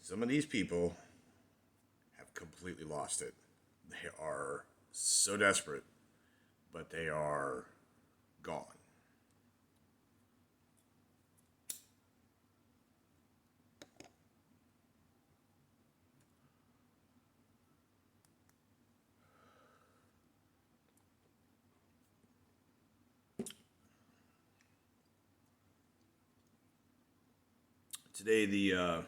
Some of these people have completely lost it. They are so desperate, but they are gone. Today, the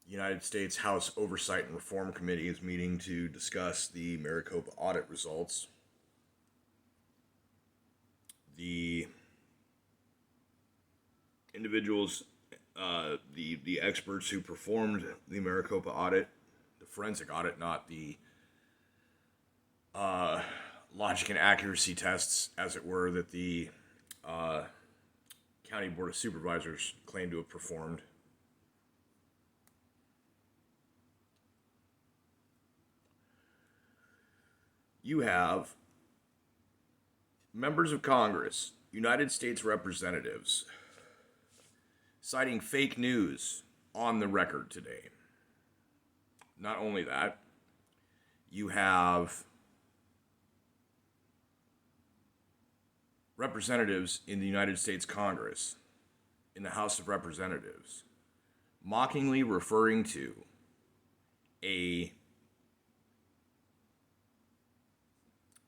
United States House Oversight and Reform Committee is meeting to discuss the Maricopa audit results. The individuals, the experts who performed the Maricopa audit, the forensic audit, not the logic and accuracy tests, as it were, that the County Board of Supervisors claimed to have performed. You have members of Congress, United States representatives, citing fake news on the record today. Not only that, you have representatives in the United States Congress, in the House of Representatives, mockingly referring to a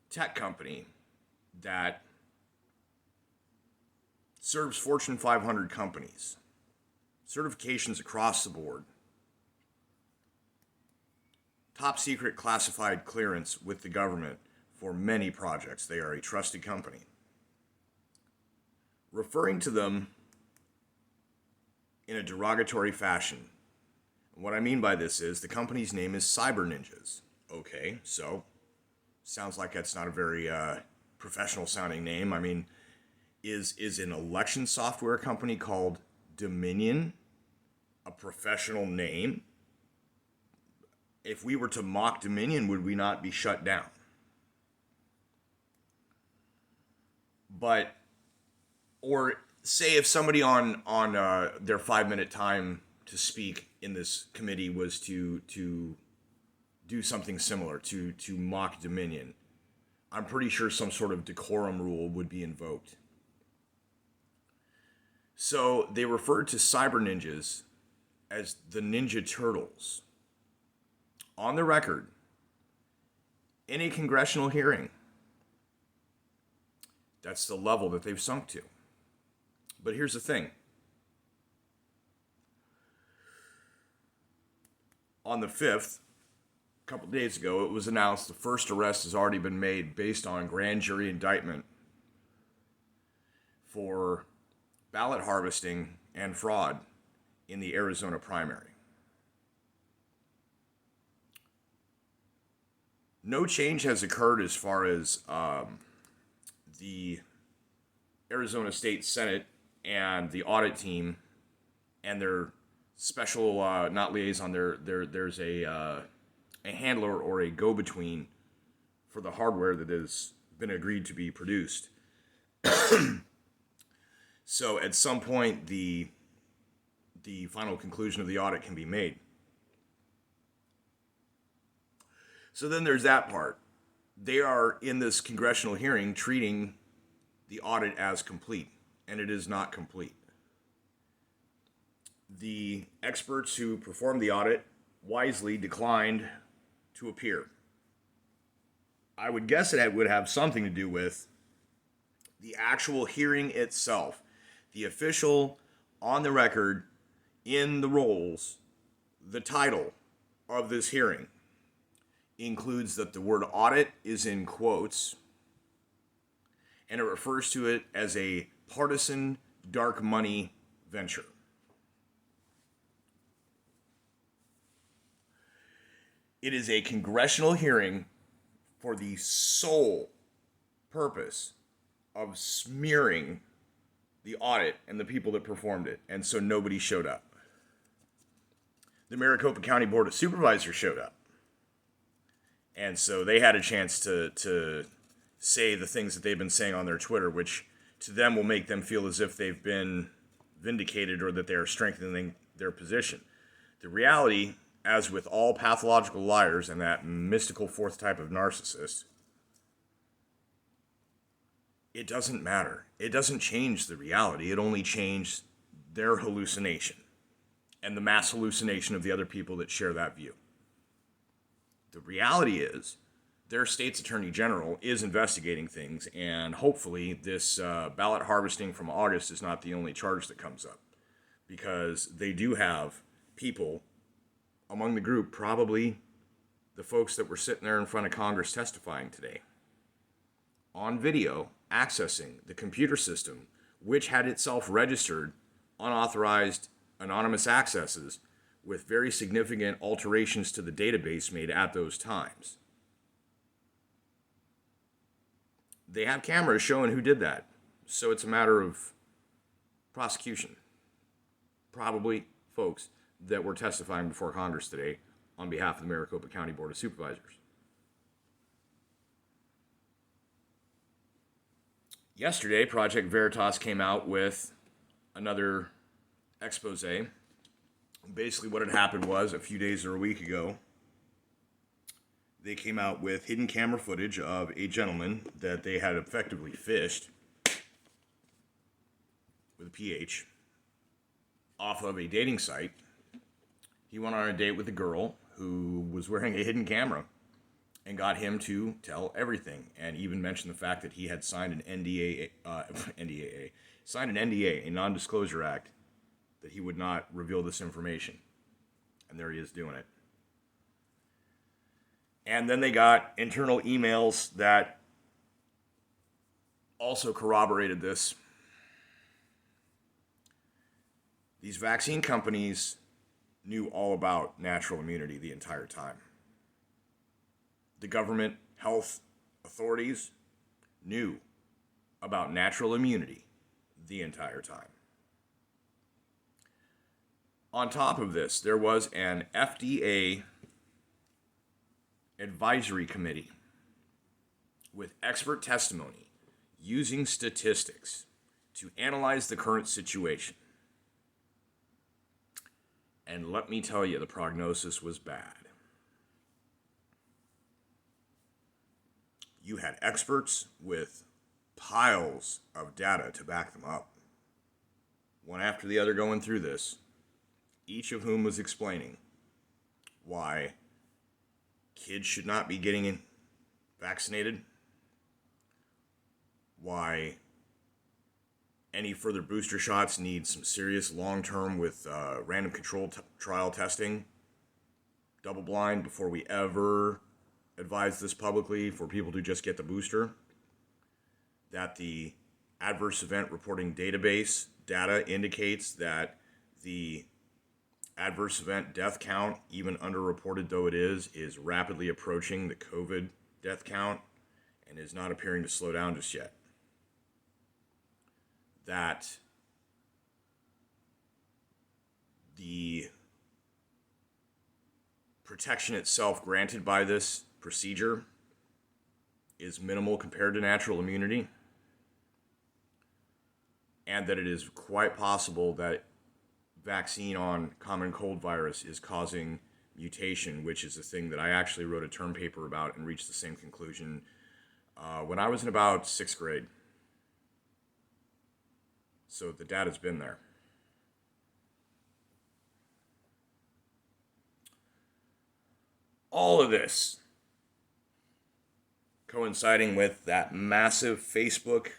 tech company that serves Fortune 500 companies, certifications across the board, top secret classified clearance with the government for many projects. They are a trusted company. Referring to them in a derogatory fashion. And what I mean by this is the company's name is Cyber Ninjas. Okay, so sounds like that's not a very professional sounding name. I mean, is an election software company called Dominion a professional name? If we were to mock Dominion, would we not be shut down? But, or say if somebody on their 5-minute time to speak in this committee was to do something similar, to mock Dominion, I'm pretty sure some sort of decorum rule would be invoked. So they referred to Cyber Ninjas as the Ninja Turtles on the record in a congressional hearing. That's the level that they've sunk to. But here's the thing. On the 5th, a couple days ago, it was announced the first arrest has already been made based on grand jury indictment for ballot harvesting and fraud in the Arizona primary. No change has occurred as far as the Arizona State Senate and the audit team and their special, not liaison, there's a handler or a go-between for the hardware that has been agreed to be produced. So at some point, the final conclusion of the audit can be made. So then there's that part. They are in this congressional hearing treating the audit as complete, and it is not complete. The experts who performed the audit wisely declined to appear. I would guess it would have something to do with the actual hearing itself. The official, on the record, in the rolls, the title of this hearing includes that the word audit is in quotes, and it refers to it as a partisan dark money venture. It is a congressional hearing for the sole purpose of smearing the audit and the people that performed it, and so nobody showed up. The Maricopa County Board of Supervisors showed up, and so they had a chance to say the things that they've been saying on their Twitter, which to them will make them feel as if they've been vindicated or that they are strengthening their position. The reality, as with all pathological liars and that mystical fourth type of narcissist, it doesn't matter. It doesn't change the reality. It only changes their hallucination and the mass hallucination of the other people that share that view. The reality is their state's attorney general is investigating things, and hopefully this ballot harvesting from August is not the only charge that comes up, because they do have people among the group, probably the folks that were sitting there in front of Congress testifying today, on video, accessing the computer system, which had itself registered unauthorized anonymous accesses with very significant alterations to the database made at those times. They have cameras showing who did that, so it's a matter of prosecution. Probably folks that were testifying before Congress today on behalf of the Maricopa County Board of Supervisors. Yesterday, Project Veritas came out with another expose. Basically, what had happened was, a few days or a week ago, they came out with hidden camera footage of a gentleman that they had effectively fished with a PH off of a dating site. He went on a date with a girl who was wearing a hidden camera and got him to tell everything, and even mentioned the fact that he had signed an NDA, a non-disclosure act, that he would not reveal this information. And there he is doing it. And then they got internal emails that also corroborated this. These vaccine companies knew all about natural immunity the entire time. The government health authorities knew about natural immunity the entire time. On top of this, there was an FDA advisory committee with expert testimony using statistics to analyze the current situation. And let me tell you, the prognosis was bad. You had experts with piles of data to back them up, one after the other going through this, each of whom was explaining why kids should not be getting vaccinated, why any further booster shots need some serious long-term with random control trial testing, double-blind, before we ever advise this publicly for people to just get the booster, that the adverse event reporting database data indicates that the adverse event death count, even underreported though it is rapidly approaching the COVID death count and is not appearing to slow down just yet. That the protection itself granted by this procedure is minimal compared to natural immunity, and that it is quite possible that vaccine on common cold virus is causing mutation, which is a thing that I actually wrote a term paper about and reached the same conclusion when I was in about 6th grade. So the data's been there. All of this coinciding with that massive Facebook,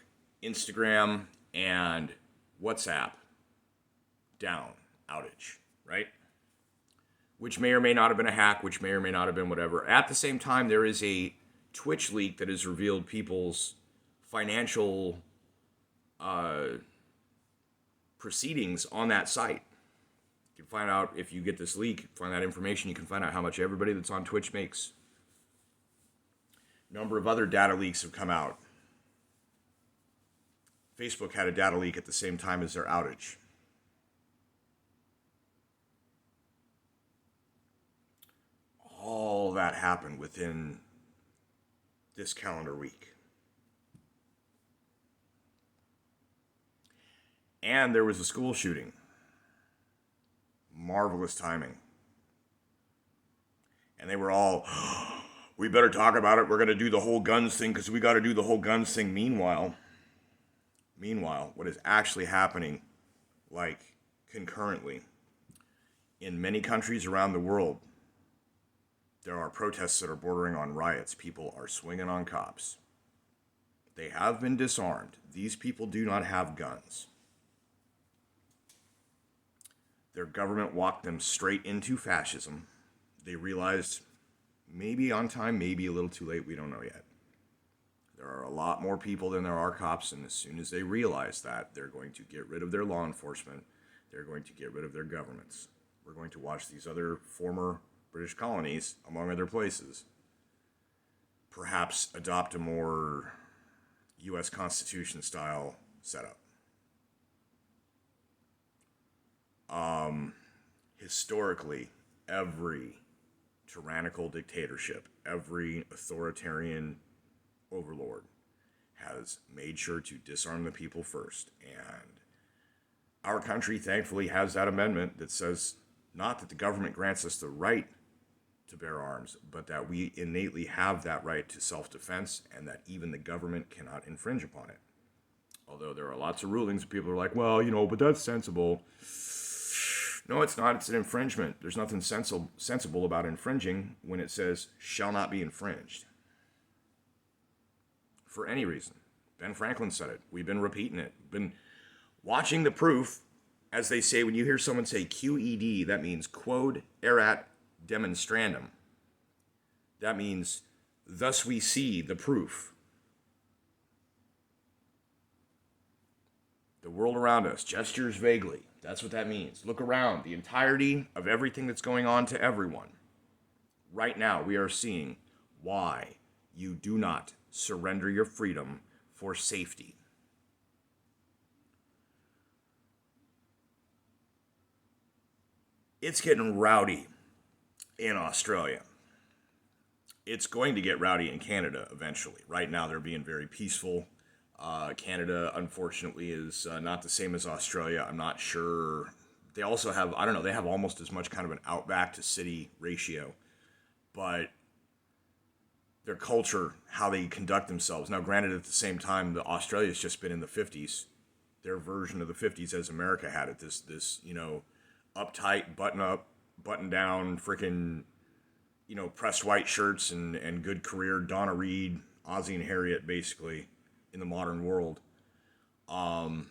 Instagram, and WhatsApp down outage, right? Which may or may not have been a hack, which may or may not have been whatever. At the same time, there is a Twitch leak that has revealed people's financial proceedings on that site. You can find out, if you get this leak, find that information, you can find out how much everybody that's on Twitch makes. A number of other data leaks have come out. Facebook had a data leak at the same time as their outage. All that happened within this calendar week. And there was a school shooting. Marvelous timing. And they were all, we better talk about it. We're going to do the whole guns thing because we got to do the whole guns thing. Meanwhile, what is actually happening, like concurrently, in many countries around the world, there are protests that are bordering on riots. People are swinging on cops. They have been disarmed. These people do not have guns. Their government walked them straight into fascism. They realized, maybe on time, maybe a little too late, we don't know yet. There are a lot more people than there are cops, and as soon as they realize that, they're going to get rid of their law enforcement. They're going to get rid of their governments. We're going to watch these other former British colonies, among other places, perhaps adopt a more U.S. Constitution style setup. Historically, every tyrannical dictatorship, every authoritarian overlord has made sure to disarm the people first. And our country, thankfully, has that amendment that says not that the government grants us the right to bear arms, but that we innately have that right to self-defense and that even the government cannot infringe upon it. Although there are lots of rulings, people are like, well, but that's sensible. No, it's not. It's an infringement. There's nothing sensible about infringing when it says shall not be infringed. For any reason. Ben Franklin said it. We've been repeating it. Been watching the proof. As they say, when you hear someone say QED, that means quod erat demonstrandum. That means, thus we see the proof. The world around us gestures vaguely. That's what that means. Look around. The entirety of everything that's going on to everyone. Right now, we are seeing why you do not surrender your freedom for safety. It's getting rowdy in Australia. It's going to get rowdy in Canada eventually. Right now, they're being very peaceful. Canada, unfortunately, is not the same as Australia. I'm not sure. They also have, they have almost as much kind of an outback to city ratio. But their culture, how they conduct themselves. Now, granted, at the same time, Australia's just been in the 50s. Their version of the 50s as America had it. This uptight, button down, freaking, pressed white shirts and good career, Donna Reed, Ozzie and Harriet, basically, in the modern world. And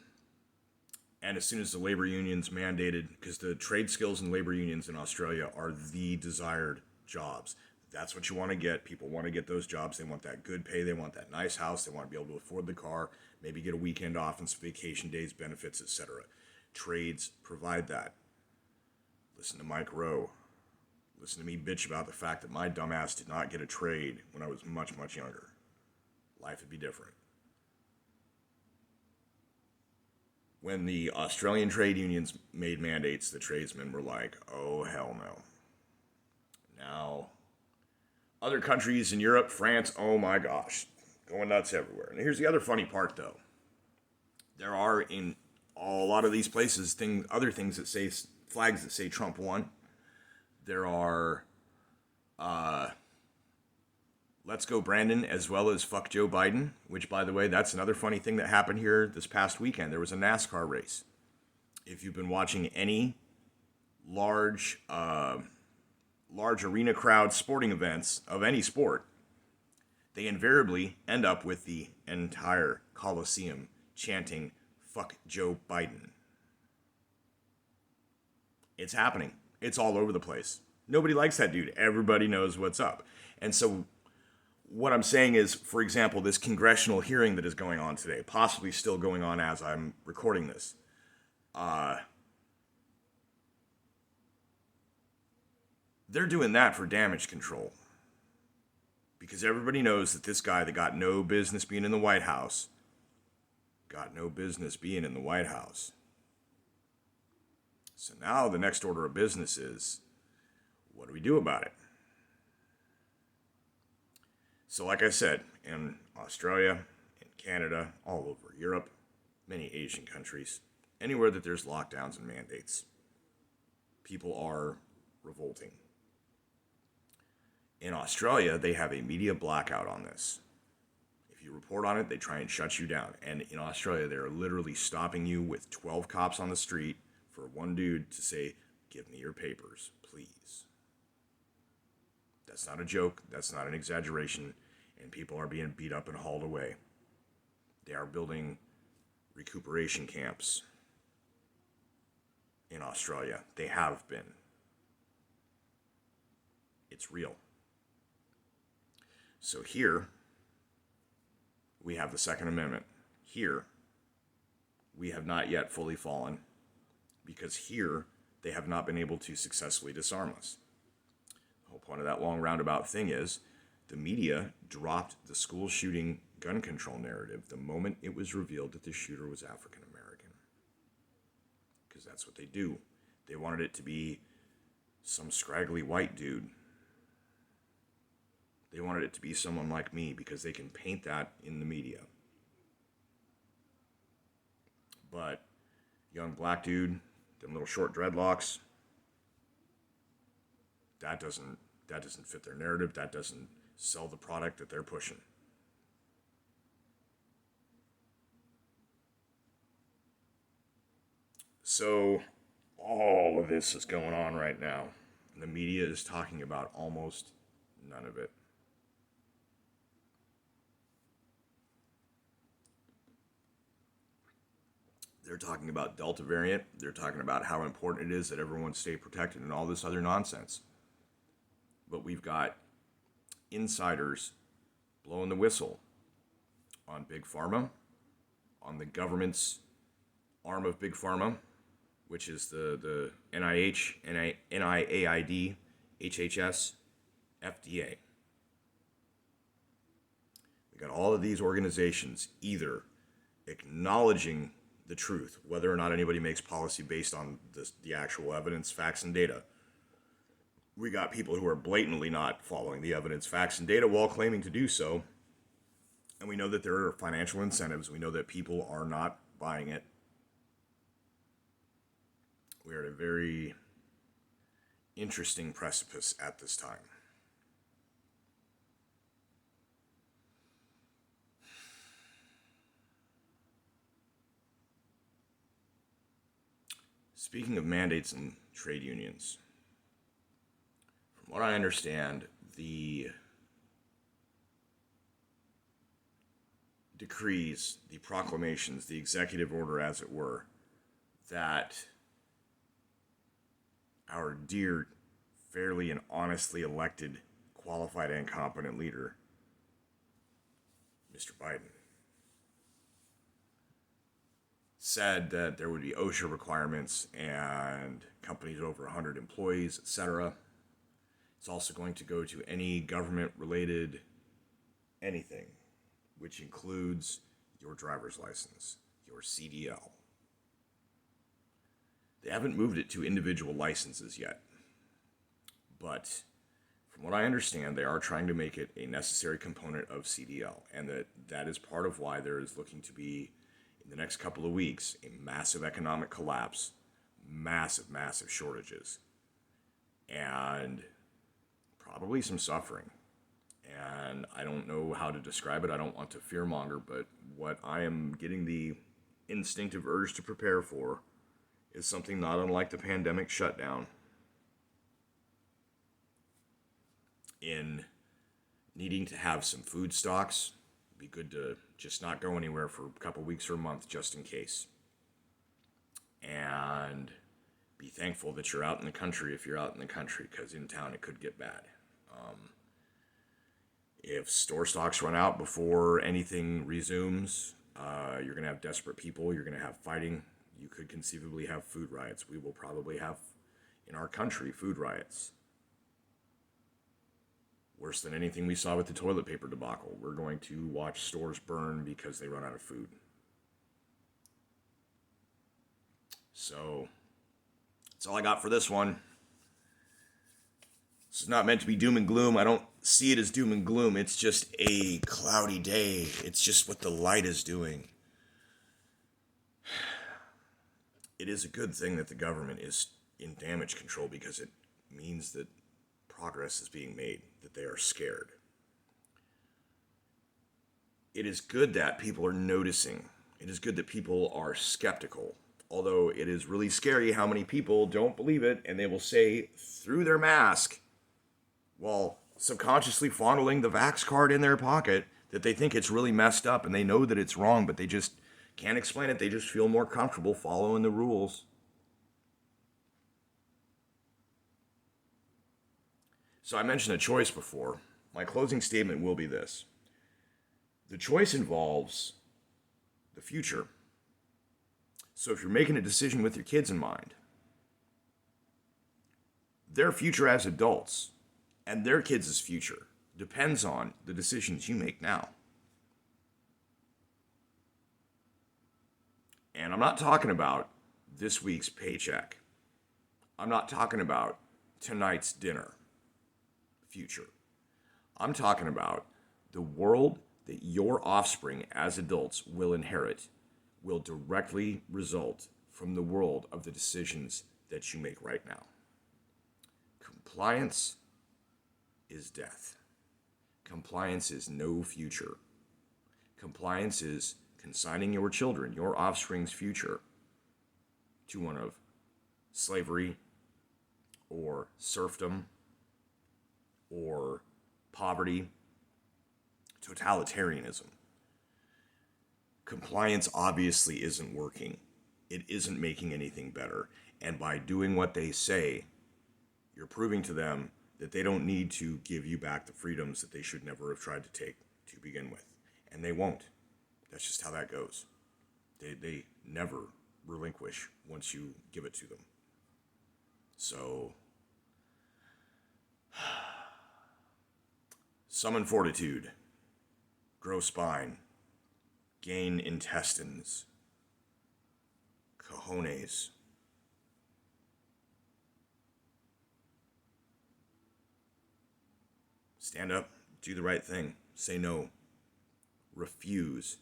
as soon as the labor unions mandated, because the trade skills and labor unions in Australia are the desired jobs. That's what you want to get. People want to get those jobs. They want that good pay. They want that nice house. They want to be able to afford the car, maybe get a weekend off and some vacation days, benefits, etc. Trades provide that. Listen to Mike Rowe. Listen to me bitch about the fact that my dumbass did not get a trade when I was much, much younger. Life would be different. When the Australian trade unions made mandates, the tradesmen were like, oh, hell no. Now, other countries in Europe, France, oh my gosh, going nuts everywhere. And here's the other funny part, though. There are in a lot of these places other things that say, flags that say Trump won. There are Let's Go Brandon as well as Fuck Joe Biden, which, by the way, that's another funny thing that happened here this past weekend. There was a NASCAR race. If you've been watching any large arena crowd sporting events of any sport, they invariably end up with the entire Coliseum chanting, fuck Joe Biden. It's happening. It's all over the place. Nobody likes that dude. Everybody knows what's up. And so what I'm saying is, for example, this congressional hearing that is going on today, possibly still going on as I'm recording this, they're doing that for damage control. Because everybody knows that this guy that got no business being in the White House got no business being in the White House. So now the next order of business is, what do we do about it? So like I said, in Australia, in Canada, all over Europe, many Asian countries, Anywhere that there's lockdowns and mandates, people are revolting. In Australia, they have a media blackout on this. If you report on it, they try and shut you down. And in Australia, they're literally stopping you with 12 cops on the street for one dude to say, "Give me your papers, please." That's not a joke. That's not an exaggeration. And people are being beat up and hauled away. They are building recuperation camps in Australia. They have been. It's real. So here, we have the Second Amendment. Here, we have not yet fully fallen, because here, they have not been able to successfully disarm us. The whole point of that long roundabout thing is, the media dropped the school shooting gun control narrative the moment it was revealed that the shooter was African American. Because that's what they do. They wanted it to be some scraggly white dude. They wanted it to be someone like me because they can paint that in the media. But young black dude, them little short dreadlocks, that doesn't fit their narrative. That doesn't sell the product that they're pushing. So all of this is going on right now. And the media is talking about almost none of it. They're talking about Delta variant. They're talking about how important it is that everyone stay protected and all this other nonsense. But we've got insiders blowing the whistle on Big Pharma, on the government's arm of Big Pharma, which is the NIH, NIAID, HHS, FDA. We got all of these organizations either acknowledging the truth, whether or not anybody makes policy based on the actual evidence, facts, and data. We got people who are blatantly not following the evidence, facts, and data while claiming to do so. And we know that there are financial incentives. We know that people are not buying it. We are at a very interesting precipice at this time. Speaking of mandates and trade unions, from what I understand, the decrees, the proclamations, the executive order, as it were, that our dear, fairly and honestly elected, qualified and competent leader, Mr. Biden, said that there would be OSHA requirements and companies over 100 employees, etc. It's also going to go to any government-related anything, which includes your driver's license, your CDL. They haven't moved it to individual licenses yet, but from what I understand, they are trying to make it a necessary component of CDL, and that is part of why there is looking to be, in the next couple of weeks, a massive economic collapse, massive shortages, and probably some suffering. And I don't know how to describe it. I don't want to fearmonger, but what I am getting the instinctive urge to prepare for is something not unlike the pandemic shutdown, in needing to have some food stocks. It'd be good to just not go anywhere for a couple weeks or a month just in case. And be thankful that you're out in the country if you're out in the country, because in town it could get bad. If store stocks run out before anything resumes, you're going to have desperate people, you're going to have fighting, you could conceivably have food riots. We will probably have, in our country, food riots. Worse than anything we saw with the toilet paper debacle. We're going to watch stores burn because they run out of food. So, that's all I got for this one. This is not meant to be doom and gloom. I don't see it as doom and gloom. It's just a cloudy day. It's just what the light is doing. it is a good thing that the government is in damage control because it means that progress is being made, that they are scared. It is good that people are noticing. It is good that people are skeptical. Although it is really scary how many people don't believe it and they will say through their mask, while subconsciously fondling the Vax card in their pocket, that they think it's really messed up and they know that it's wrong, but they just can't explain it. They just feel more comfortable following the rules. So I mentioned a choice before. My closing statement will be this. The choice involves the future. So if you're making a decision with your kids in mind, their future as adults and their kids' future depends on the decisions you make now. And I'm not talking about this week's paycheck. I'm not talking about tonight's dinner future. I'm talking about the world that your offspring as adults will inherit will directly result from the world of the decisions that you make right now. Compliance is death. Compliance is no future. Compliance is consigning your children, your offspring's future, to one of slavery or serfdom or poverty, totalitarianism. Compliance obviously isn't working. It isn't making anything better. And by doing what they say, you're proving to them that they don't need to give you back the freedoms that they should never have tried to take to begin with. And they won't. That's just how that goes. They never relinquish once you give it to them. So, summon fortitude, grow spine, gain intestines, cojones. Stand up, do the right thing, say no, refuse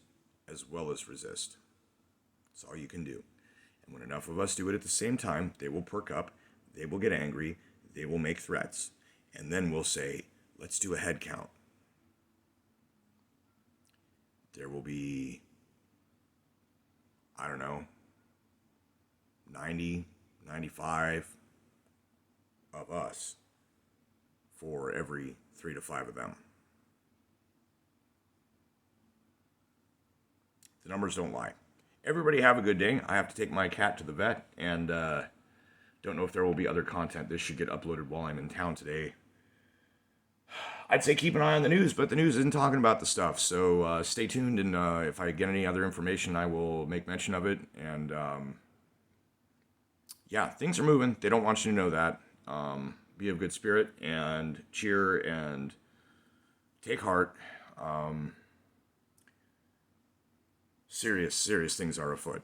as well as resist. That's all you can do. And when enough of us do it at the same time, they will perk up, they will get angry, they will make threats, and then we'll say, let's do a head count. There will be, 90, 95 of us for every 3 to 5 of them. The numbers don't lie. Everybody have a good day. I have to take my cat to the vet, and don't know if there will be other content. This should get uploaded while I'm in town today. I'd say keep an eye on the news, but the news isn't talking about the stuff. So stay tuned, and if I get any other information, I will make mention of it. And yeah, things are moving. They don't want you to know that. Be of good spirit and cheer and take heart. Serious things are afoot.